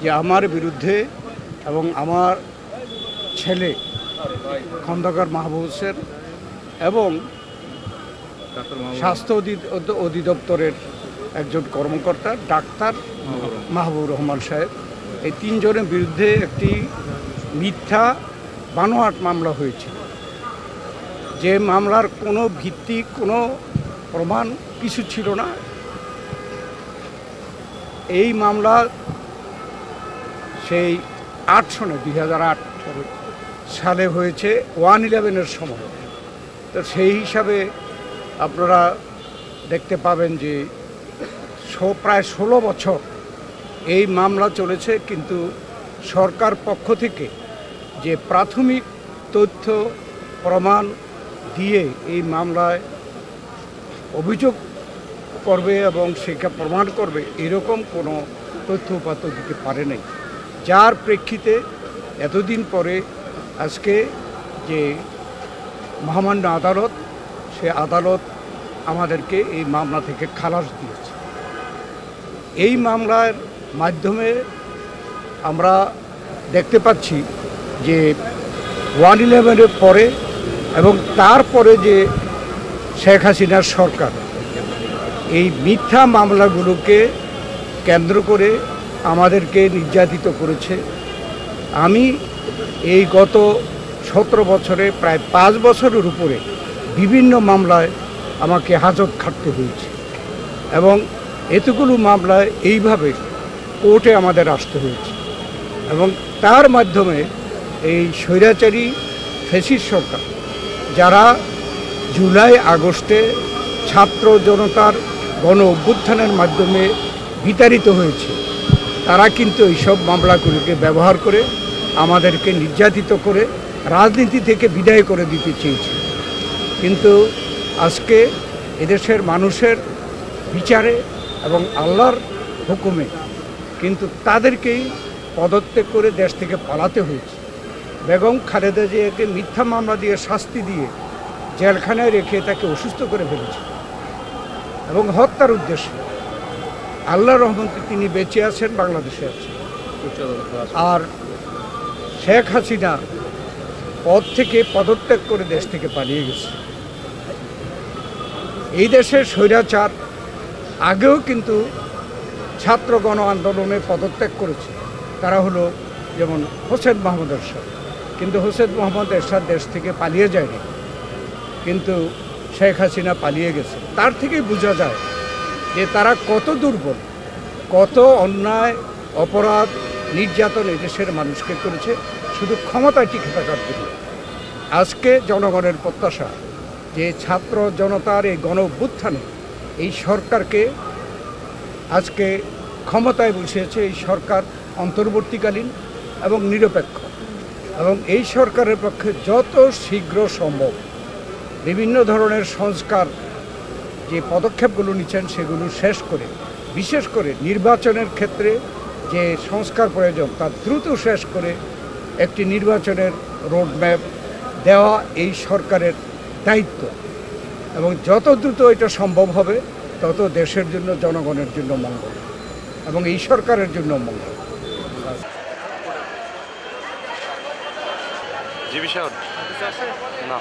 যে আমার বিরুদ্ধে এবং আমার ছেলে খন্দকার মাহবুব হোসেন এবং স্বাস্থ্য অধিদপ্তরের একজন কর্মকর্তা ডাক্তার মাহবুব রহমান সাহেব, এই তিনজনের বিরুদ্ধে একটি মিথ্যা বানোয়াট মামলা হয়েছিল। যে মামলার কোনো ভিত্তি, কোনো প্রমাণ কিছু ছিল না। এই মামলা সেই 8 সনে 2008 সালে হয়েছে 111-এর সময়। তো সেই হিসাবে আপনারা দেখতে পাবেন যে প্রায় 16 বছর এই মামলা চলেছে, কিন্তু সরকার পক্ষ থেকে যে প্রাথমিক তথ্য প্রমাণ দিয়ে এই মামলায় অভিযোগ করবে এবং সেটা প্রমাণ করবে এরকম কোনো তথ্য উপাত্ত দিতে পারে নাই, যার প্রেক্ষিতে এতদিন পরে আজকে যে মহামান্য আদালত, সে আদালত আমাদেরকে এই মামলা থেকে খালাস দিয়েছে। এই মামলার মাধ্যমে আমরা দেখতে পাচ্ছি যে 111-এর পরে এবং তারপরে যে শেখ হাসিনার সরকার এই মিথ্যা মামলাগুলোকে কেন্দ্র করে আমাদেরকে নির্যাতিত করেছে। আমি এই গত 17 বছরে প্রায় 5 বছরের উপরে বিভিন্ন মামলায় আমাকে হাজত খাটতে হয়েছে এবং এতগুলো মামলায় এইভাবে কোর্টে আমাদের আসতে হয়েছে এবং তার মাধ্যমে এই স্বৈরাচারী ফ্যাসিস্ট সরকার, যারা জুলাই আগস্টে ছাত্র জনতার গণ অভ্যুত্থানের মাধ্যমে বিতাড়িত হয়েছে, তারা কিন্তু এইসব মামলাগুলোকে ব্যবহার করে আমাদেরকে নির্যাতিত করে রাজনীতি থেকে বিদায় করে দিতে চেয়েছে। কিন্তু আজকে এদেশের মানুষের বিচারে এবং আল্লাহর হুকুমে কিন্তু তাদেরকেই পদত্যাগ করে দেশ থেকে পালাতে হয়েছে। বেগম খালেদা জিয়াকে মিথ্যা মামলা দিয়ে শাস্তি দিয়ে জেলখানায় রেখে তাকে অসুস্থ করে ফেলেছে এবং হত্যার উদ্দেশ্যে। আল্লাহর রহমতে তিনি বেঁচে আছেন, বাংলাদেশে আছেন। আর শেখ হাসিনা পদ থেকে পদত্যাগ করে দেশ থেকে পালিয়ে গেছে। এই দেশের স্বৈরাচার আগেও কিন্তু ছাত্র গণ আন্দোলনে পদত্যাগ করেছে। তারা হলো যেমন হোসেন মোহাম্মদ এরশাদ, কিন্তু হোসেন মোহাম্মদ এরশাদ দেশ থেকে পালিয়ে যায়নি, কিন্তু শেখ হাসিনা পালিয়ে গেছে। তার থেকেই বোঝা যায় যে তারা কত দুর্বল, কত অন্যায়, অপরাধ, নির্যাতন এদেশের মানুষকে করেছে শুধু ক্ষমতায় টিকে থাকার জন্য। আজকে জনগণের প্রত্যাশা যে ছাত্র জনতার এই গণ অভ্যুত্থানে এই সরকারকে আজকে ক্ষমতায় বসিয়েছে। এই সরকার অন্তর্বর্তীকালীন এবং নিরপেক্ষ, এবং এই সরকারের পক্ষে যত শীঘ্র সম্ভব বিভিন্ন ধরনের সংস্কার যে পদক্ষেপগুলো নিচ্ছেন সেগুলো শেষ করে, বিশেষ করে নির্বাচনের ক্ষেত্রে যে সংস্কার প্রয়োজন তা দ্রুত শেষ করে একটি নির্বাচনের রোডম্যাপ দেওয়া এই সরকারের দায়িত্ব, এবং যত দ্রুত এটা সম্ভব হবে তত দেশের জন্য, জনগণের জন্য মঙ্গল এবং এই সরকারের জন্য মঙ্গল। জি বিষয় না।